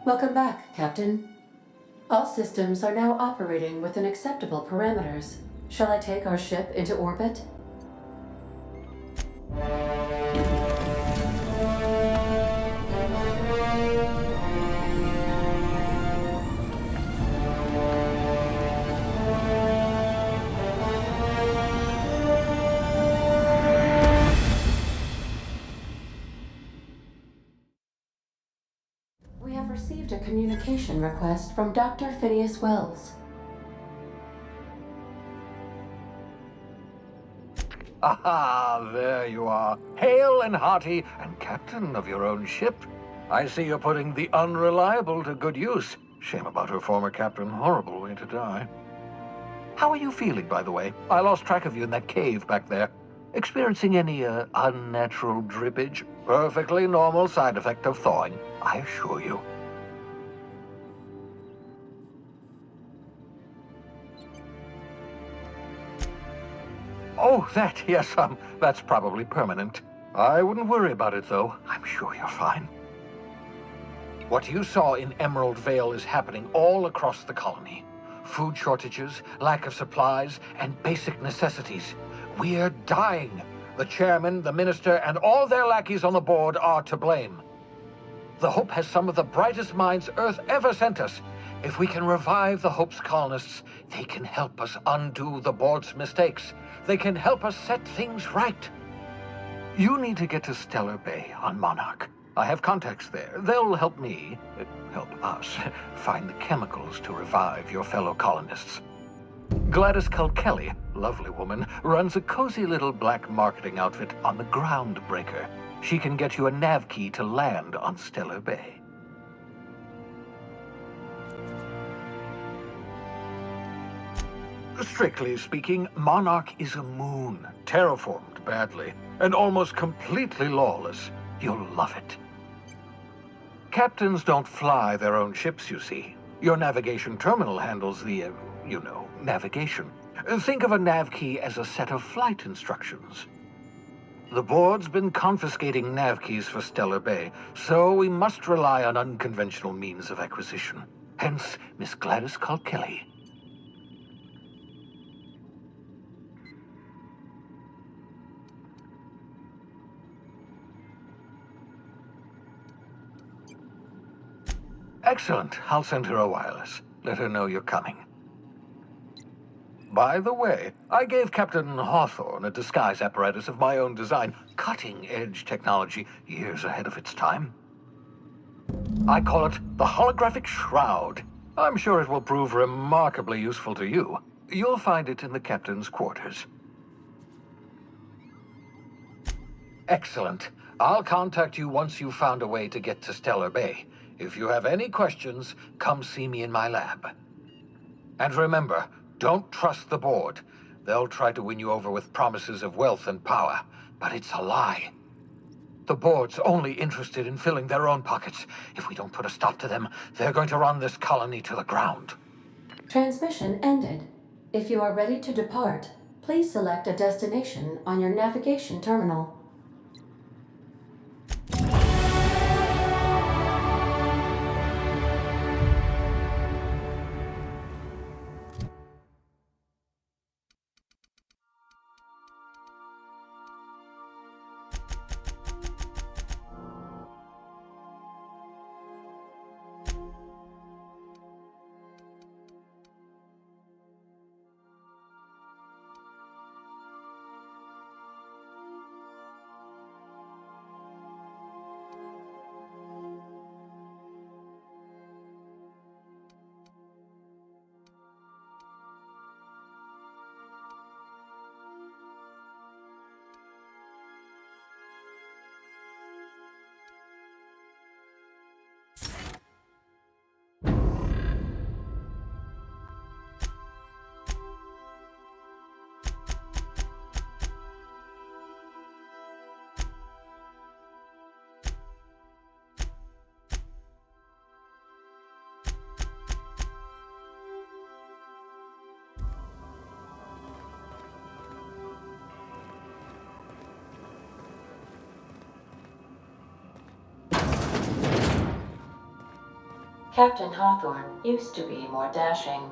Welcome back, Captain. All systems are now operating within acceptable parameters. Shall I take our ship into orbit? We have received a communication request from Dr. Phineas Wells. Aha, there you are, hale and hearty, and captain of your own ship. I see you're putting the unreliable to good use. Shame about her former captain, horrible way to die. How are you feeling, by the way? I lost track of you in that cave back there. Experiencing any, unnatural drippage? Perfectly normal side effect of thawing, I assure you. Oh, yes, that's probably permanent. I wouldn't worry about it, though. I'm sure you're fine. What you saw in Emerald Vale is happening all across the colony. Food shortages, lack of supplies, and basic necessities. We're dying. The chairman, the minister, and all their lackeys on the board are to blame. The Hope has some of the brightest minds Earth ever sent us. If we can revive the Hope's colonists, they can help us undo the board's mistakes. They can help us set things right. You need to get to Stellar Bay on Monarch. I have contacts there. They'll help me, help us, find the chemicals to revive your fellow colonists. Gladys Kelly, lovely woman, runs a cozy little black marketing outfit on the Groundbreaker. She can get you a nav key to land on Stellar Bay. Strictly speaking, Monarch is a moon, terraformed badly, and almost completely lawless. You'll love it. Captains don't fly their own ships, you see. Your navigation terminal handles the, navigation. Think of a nav key as a set of flight instructions. The board's been confiscating nav keys for Stellar Bay, so we must rely on unconventional means of acquisition. Hence, Miss Gladys Kelly. Excellent. I'll send her a wireless. Let her know you're coming. By the way, I gave Captain Hawthorne a disguise apparatus of my own design, cutting-edge technology, years ahead of its time. I call it the Holographic Shroud. I'm sure it will prove remarkably useful to you. You'll find it in the captain's quarters. Excellent. I'll contact you once you've found a way to get to Stellar Bay. If you have any questions, come see me in my lab. And remember, don't trust the board. They'll try to win you over with promises of wealth and power, but it's a lie. The board's only interested in filling their own pockets. If we don't put a stop to them, they're going to run this colony to the ground. Transmission ended. If you are ready to depart, please select a destination on your navigation terminal. Captain Hawthorne used to be more dashing.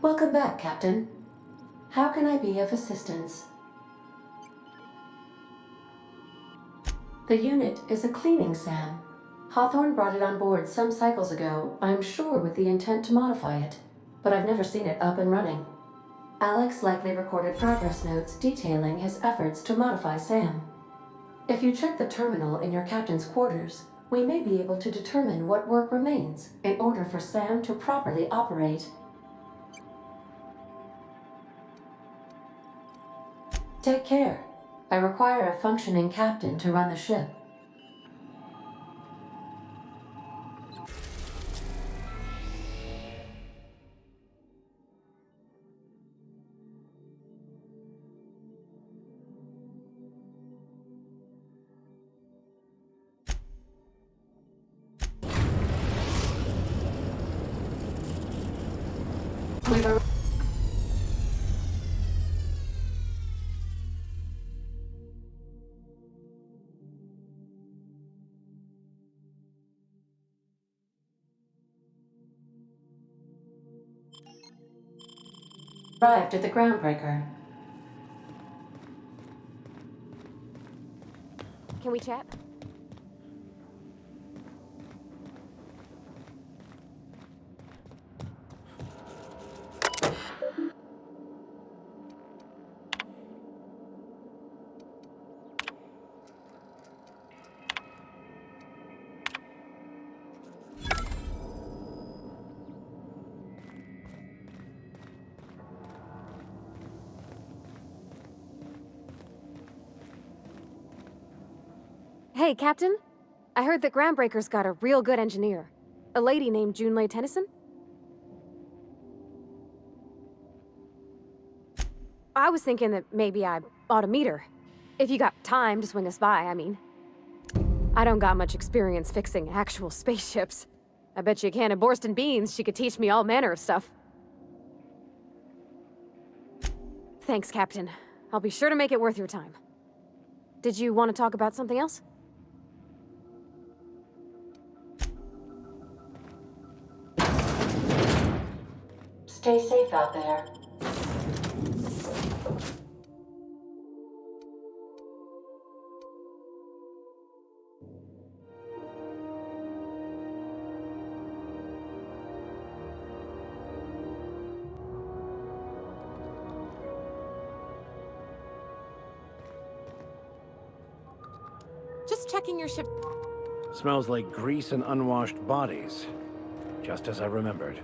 Welcome back, Captain. How can I be of assistance? The unit is a cleaning SAM. Hawthorne brought it on board some cycles ago, I'm sure with the intent to modify it, but I've never seen it up and running. Alex likely recorded progress notes detailing his efforts to modify SAM. If you check the terminal in your captain's quarters, we may be able to determine what work remains in order for SAM to properly operate. Take care. I require a functioning captain to run the ship. We've arrived at the groundbreaker. Can we chat? Hey, Captain. I heard that Groundbreaker's got a real good engineer. A lady named Junlei Tennyson? I was thinking that maybe I ought to meet her. If you got time to swing us by, I mean. I don't got much experience fixing actual spaceships. I bet you a can of Borston beans she could teach me all manner of stuff. Thanks, Captain. I'll be sure to make it worth your time. Did you want to talk about something else? Stay safe out there. Just checking your ship. Smells like grease and unwashed bodies. Just as I remembered.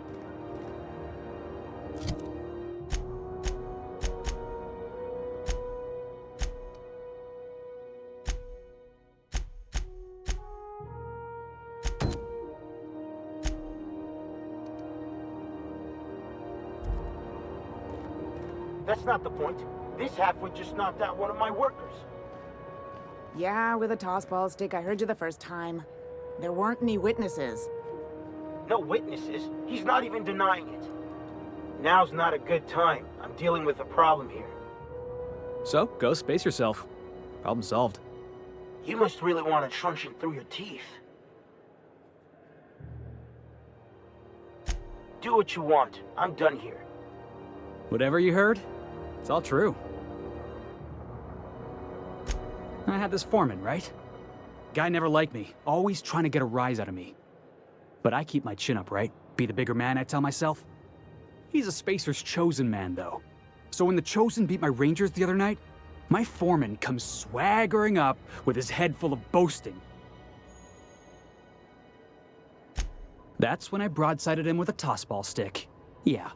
That's not the point. This halfwit just knocked out one of my workers. Yeah, with a tossball stick, I heard you the first time. There weren't any witnesses. No witnesses. He's not even denying it. Now's not a good time. I'm dealing with a problem here. So, go space yourself. Problem solved. You must really want a truncheon through your teeth. Do what you want. I'm done here. Whatever you heard, it's all true. I had this foreman, right? Guy never liked me, always trying to get a rise out of me. But I keep my chin up, right? Be the bigger man, I tell myself. He's a Spacer's chosen man, though. So when the Chosen beat my Rangers the other night, my foreman comes swaggering up with his head full of boasting. That's when I broadsided him with a tossball stick. Yeah.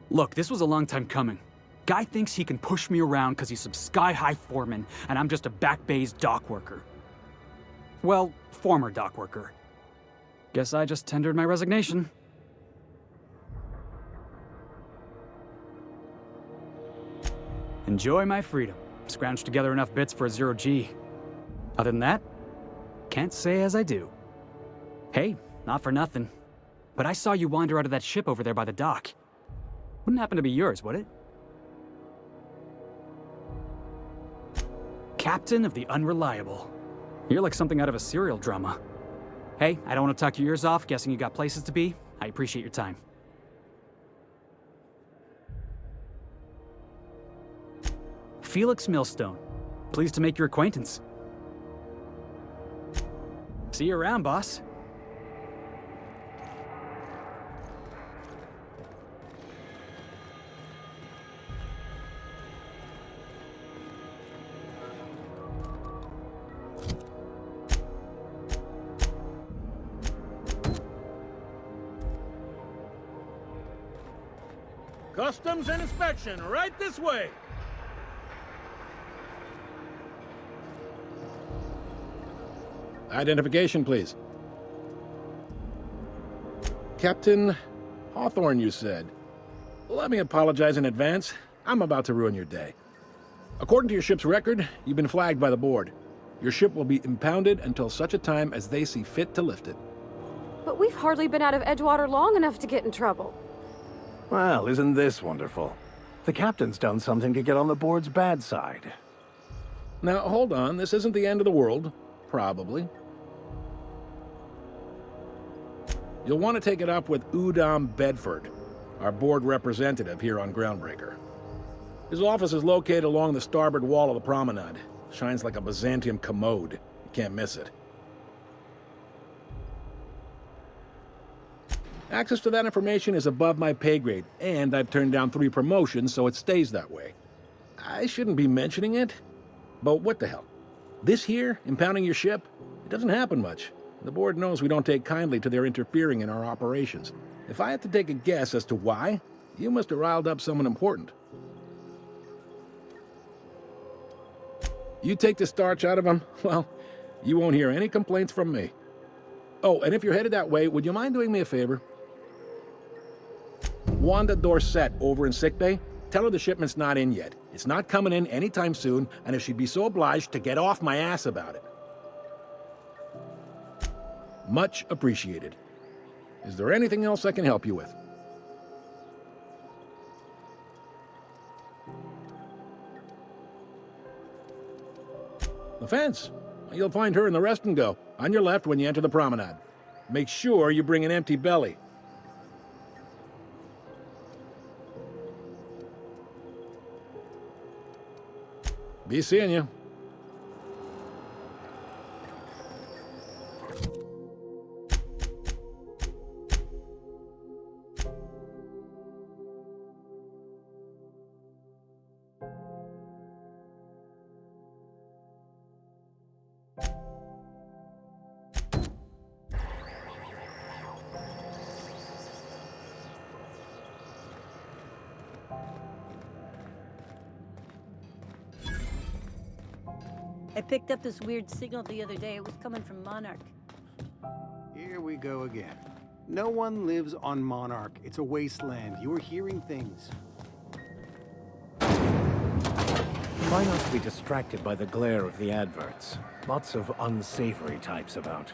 Look, this was a long time coming. Guy thinks he can push me around because he's some sky-high foreman, and I'm just a back bay's dock worker. Well, former dock worker. Guess I just tendered my resignation. Enjoy my freedom. Scrounged together enough bits for a 0G. Other than that, can't say as I do. Hey, not for nothing, but I saw you wander out of that ship over there by the dock. Wouldn't happen to be yours, would it? Captain of the Unreliable. You're like something out of a serial drama. Hey, I don't want to talk your ears off, guessing you got places to be. I appreciate your time. Felix Millstone. Pleased to make your acquaintance. See you around, boss. Customs and inspection, right this way. Identification, please. Captain Hawthorne, you said. Let me apologize in advance. I'm about to ruin your day. According to your ship's record, you've been flagged by the board. Your ship will be impounded until such a time as they see fit to lift it. But we've hardly been out of Edgewater long enough to get in trouble. Well, isn't this wonderful? The captain's done something to get on the board's bad side. Now, hold on. This isn't the end of the world. Probably. You'll want to take it up with Udom Bedford, our board representative here on Groundbreaker. His office is located along the starboard wall of the promenade. Shines like a Byzantium commode. You can't miss it. Access to that information is above my pay grade, and I've turned down 3 promotions, so it stays that way. I shouldn't be mentioning it, but what the hell? This here, impounding your ship, it doesn't happen much. The board knows we don't take kindly to their interfering in our operations. If I had to take a guess as to why, you must have riled up someone important. You take the starch out of them, well, you won't hear any complaints from me. Oh, and if you're headed that way, would you mind doing me a favor? Wanda Dorset over in sickbay, tell her the shipment's not in yet. It's not coming in anytime soon, and if she'd be so obliged to get off my ass about it. Much appreciated. Is there anything else I can help you with? The fence. You'll find her in the rest and go, on your left when you enter the promenade. Make sure you bring an empty belly. Be seeing you. I picked up this weird signal the other day. It was coming from Monarch. Here we go again. No one lives on Monarch. It's a wasteland. You're hearing things. Try not to be distracted by the glare of the adverts. Lots of unsavory types about.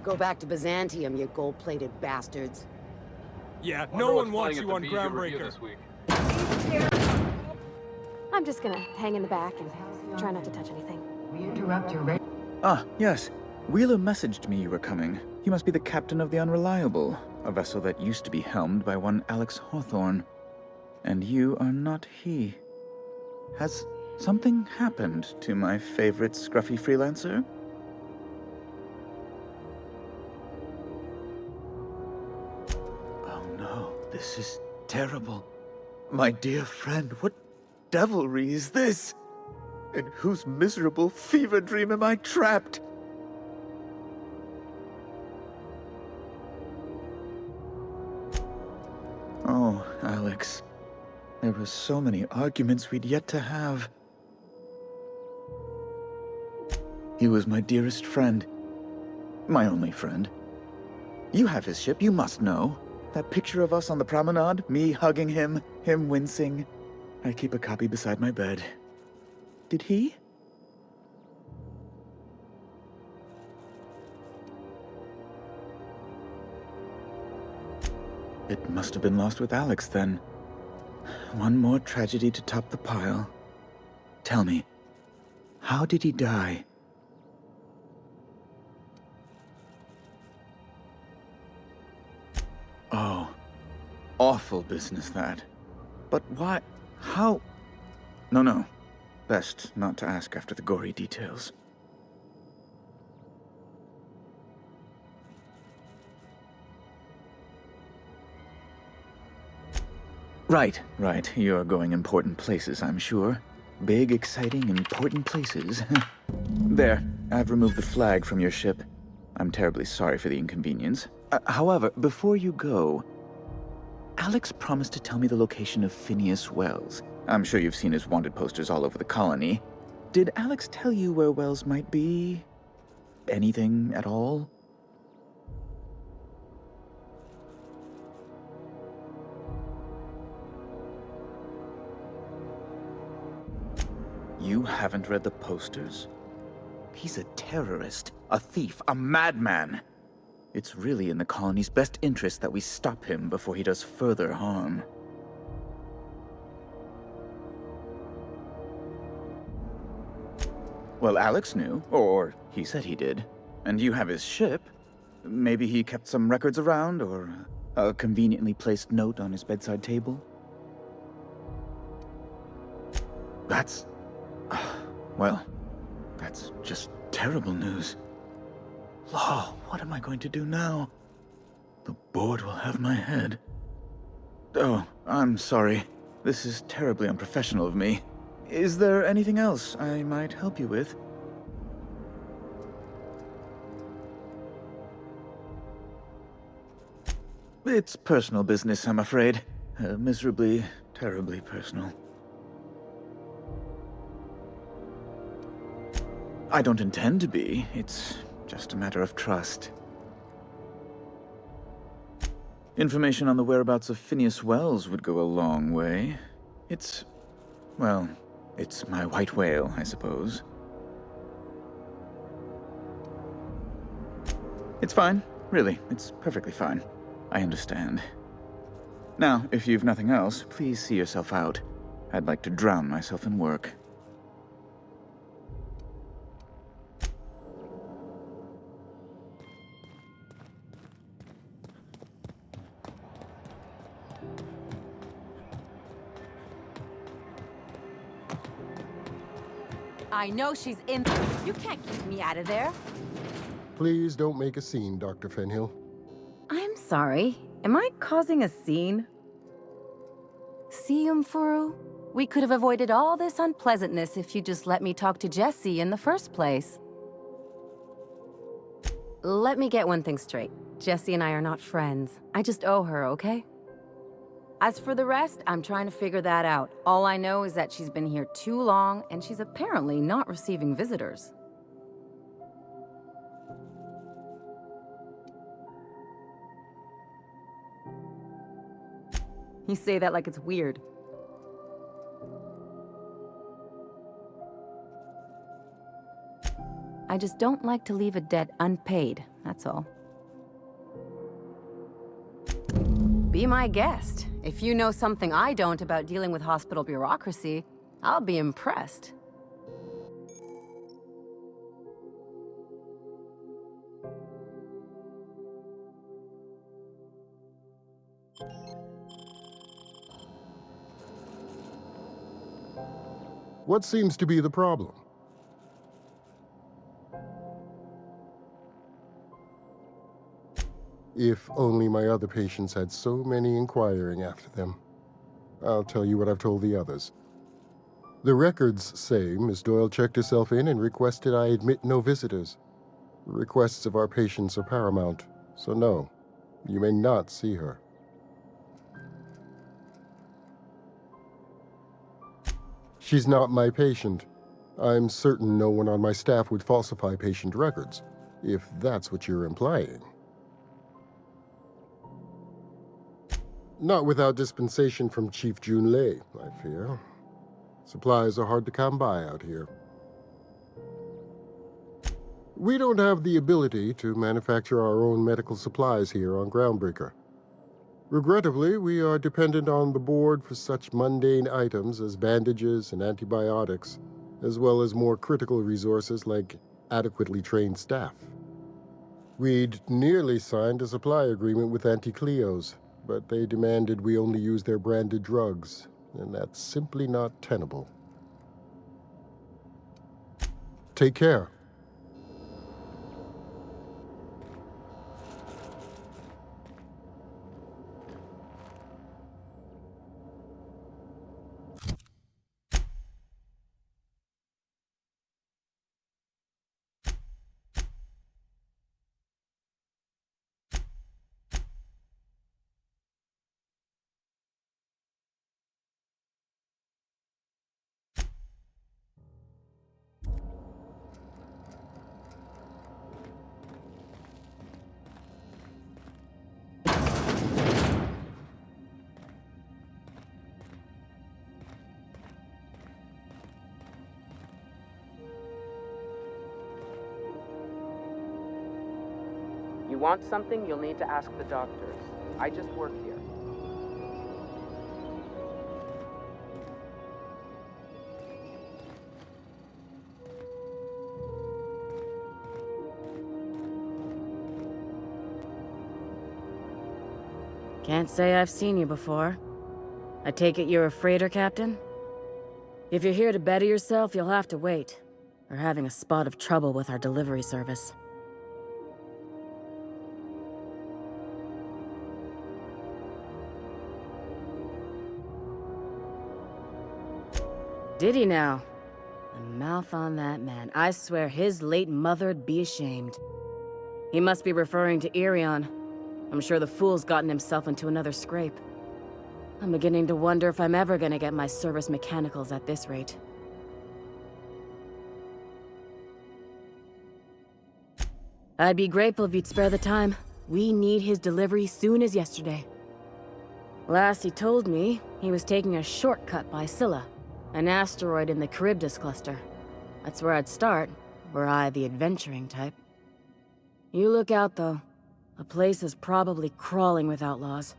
Go back to Byzantium, you gold-plated bastards. Yeah, no one wants you on Groundbreaker. I'm just gonna hang in the back and try not to touch anything. We interrupt your Ah, yes. Wheeler messaged me you were coming. He must be the captain of the Unreliable, a vessel that used to be helmed by one Alex Hawthorne. And you are not he. Has something happened to my favorite scruffy freelancer? Oh no, this is terrible. My dear friend, what devilry is this? In whose miserable fever dream am I trapped? Oh, Alex. There were so many arguments we'd yet to have. He was my dearest friend. My only friend. You have his ship, you must know. That picture of us on the promenade, me hugging him, him wincing. I keep a copy beside my bed. Did he? It must have been lost with Alex, then. One more tragedy to top the pile. Tell me, how did he die? Oh, awful business, that. But why? How? No. Best not to ask after the gory details. Right. You're going important places, I'm sure. Big, exciting, important places. There, I've removed the flag from your ship. I'm terribly sorry for the inconvenience. However, before you go, Alex promised to tell me the location of Phineas Wells. I'm sure you've seen his wanted posters all over the colony. Did Alex tell you where Wells might be? Anything at all? You haven't read the posters? He's a terrorist, a thief, a madman. It's really in the colony's best interest that we stop him before he does further harm. Well, Alex knew, or he said he did. And you have his ship. Maybe he kept some records around, or a conveniently placed note on his bedside table? That's... well, that's just terrible news. Law, what am I going to do now? The board will have my head. Oh, I'm sorry. This is terribly unprofessional of me. Is there anything else I might help you with? It's personal business, I'm afraid. Miserably, terribly personal. I don't intend to be. It's just a matter of trust. Information on the whereabouts of Phineas Wells would go a long way. Well, it's my white whale, I suppose. It's fine. Really, it's perfectly fine. I understand. Now, if you've nothing else, please see yourself out. I'd like to drown myself in work. I know she's in. You can't keep me out of there. Please don't make a scene, Dr. Fenhill. I'm sorry. Am I causing a scene? See, Furu? We could have avoided all this unpleasantness if you just let me talk to Jesse in the first place. Let me get one thing straight. Jesse and I are not friends. I just owe her, okay? As for the rest, I'm trying to figure that out. All I know is that she's been here too long, and she's apparently not receiving visitors. You say that like it's weird. I just don't like to leave a debt unpaid, that's all. Be my guest. If you know something I don't about dealing with hospital bureaucracy, I'll be impressed. What seems to be the problem? If only my other patients had so many inquiring after them. I'll tell you what I've told the others. The records say Miss Doyle checked herself in and requested I admit no visitors. The requests of our patients are paramount, so no, you may not see her. She's not my patient. I'm certain no one on my staff would falsify patient records, if that's what you're implying. Not without dispensation from Chief Junlei, I fear. Supplies are hard to come by out here. We don't have the ability to manufacture our own medical supplies here on Groundbreaker. Regrettably, we are dependent on the board for such mundane items as bandages and antibiotics, as well as more critical resources like adequately trained staff. We'd nearly signed a supply agreement with Anti-Cleos, but they demanded we only use their branded drugs, and that's simply not tenable. Take care. You want something, you'll need to ask the doctors. I just work here. Can't say I've seen you before. I take it you're a freighter captain? If you're here to better yourself, you'll have to wait. We're having a spot of trouble with our delivery service. Did he now? The mouth on that man. I swear his late mother'd be ashamed. He must be referring to Irion. I'm sure the fool's gotten himself into another scrape. I'm beginning to wonder if I'm ever gonna get my service mechanicals at this rate. I'd be grateful if you'd spare the time. We need his delivery soon as yesterday. Last he told me, he was taking a shortcut by Scylla, an asteroid in the Charybdis cluster. That's where I'd start, were I the adventuring type. You look out, though. The place is probably crawling with outlaws.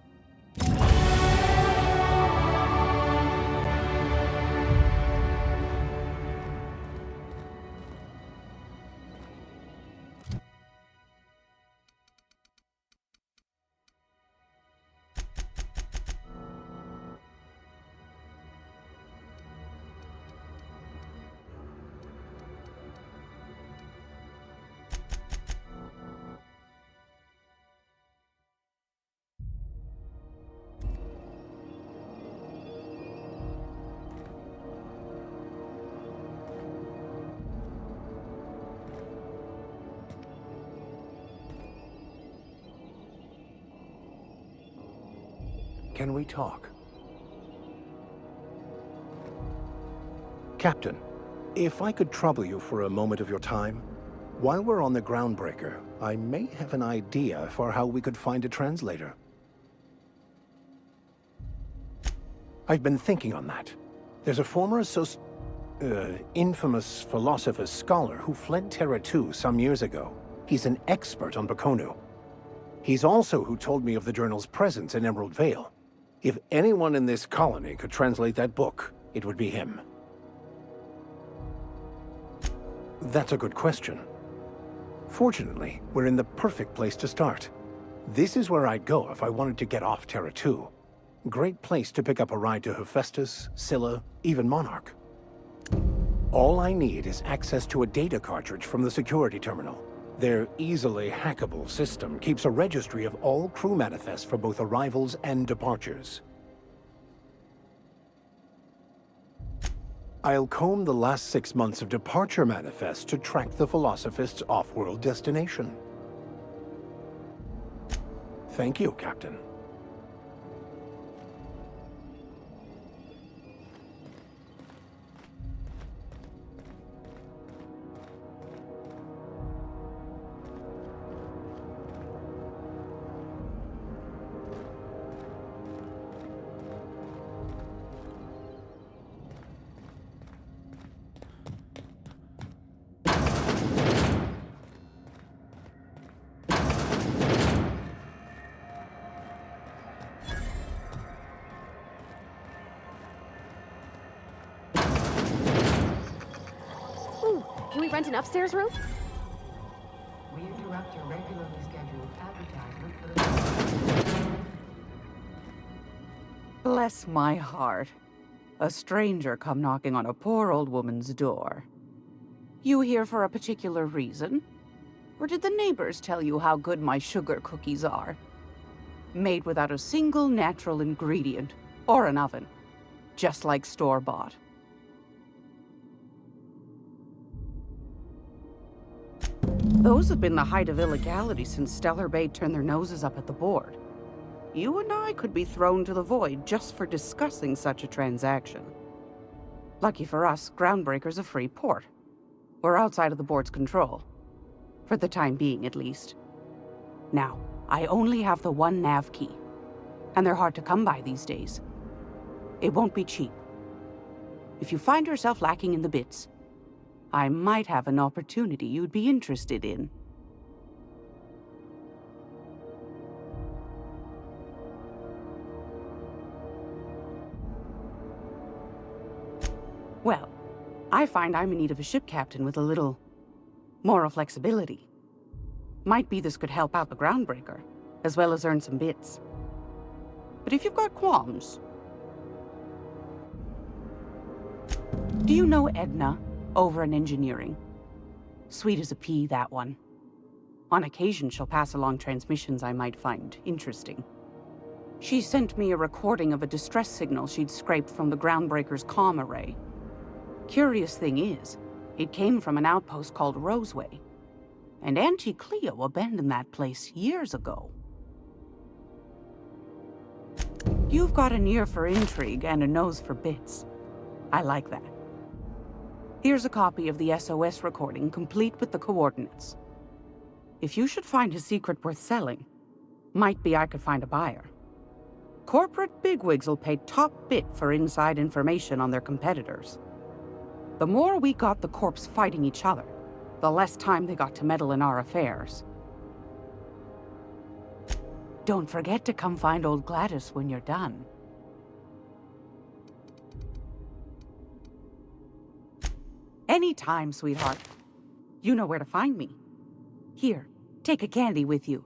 Can we talk? Captain, if I could trouble you for a moment of your time, while we're on the Groundbreaker, I may have an idea for how we could find a translator. I've been thinking on that. There's a former infamous philosopher scholar who fled Terra 2 some years ago. He's an expert on Bakonu. He's also who told me of the journal's presence in Emerald Vale. If anyone in this colony could translate that book, it would be him. That's a good question. Fortunately, we're in the perfect place to start. This is where I'd go if I wanted to get off Terra 2. Great place to pick up a ride to Hephaestus, Scylla, even Monarch. All I need is access to a data cartridge from the security terminal. Their easily hackable system keeps a registry of all crew manifests for both arrivals and departures. I'll comb the last 6 months of departure manifests to track the Philosophist's off-world destination. Thank you, Captain. Can we rent an upstairs room? We interrupt your regularly scheduled advertisement for the... Bless my heart. A stranger come knocking on a poor old woman's door. You here for a particular reason? Or did the neighbors tell you how good my sugar cookies are? Made without a single natural ingredient, or an oven. Just like store-bought. Those have been the height of illegality since Stellar Bay turned their noses up at the board. You and I could be thrown to the void just for discussing such a transaction. Lucky for us, Groundbreaker's a free port. We're outside of the board's control. For the time being, at least. Now, I only have the one nav key. And they're hard to come by these days. It won't be cheap. If you find yourself lacking in the bits, I might have an opportunity you'd be interested in. Well, I find I'm in need of a ship captain with a little moral flexibility. Might be this could help out the Groundbreaker, as well as earn some bits. But if you've got qualms... Do you know Edna? Over in engineering. Sweet as a pea, that one. On occasion, she'll pass along transmissions I might find interesting. She sent me a recording of a distress signal she'd scraped from the Groundbreaker's comm array. Curious thing is, it came from an outpost called Roseway. And Auntie Cleo abandoned that place years ago. You've got an ear for intrigue and a nose for bits. I like that. Here's a copy of the SOS recording, complete with the coordinates. If you should find a secret worth selling, Might be I could find a buyer. Corporate bigwigs will pay top bit for inside information on their competitors. The more we got the corps fighting each other, the less time they got to meddle in our affairs. Don't forget to come find old Gladys when you're done. Anytime, sweetheart. You know where to find me. Here, take a candy with you.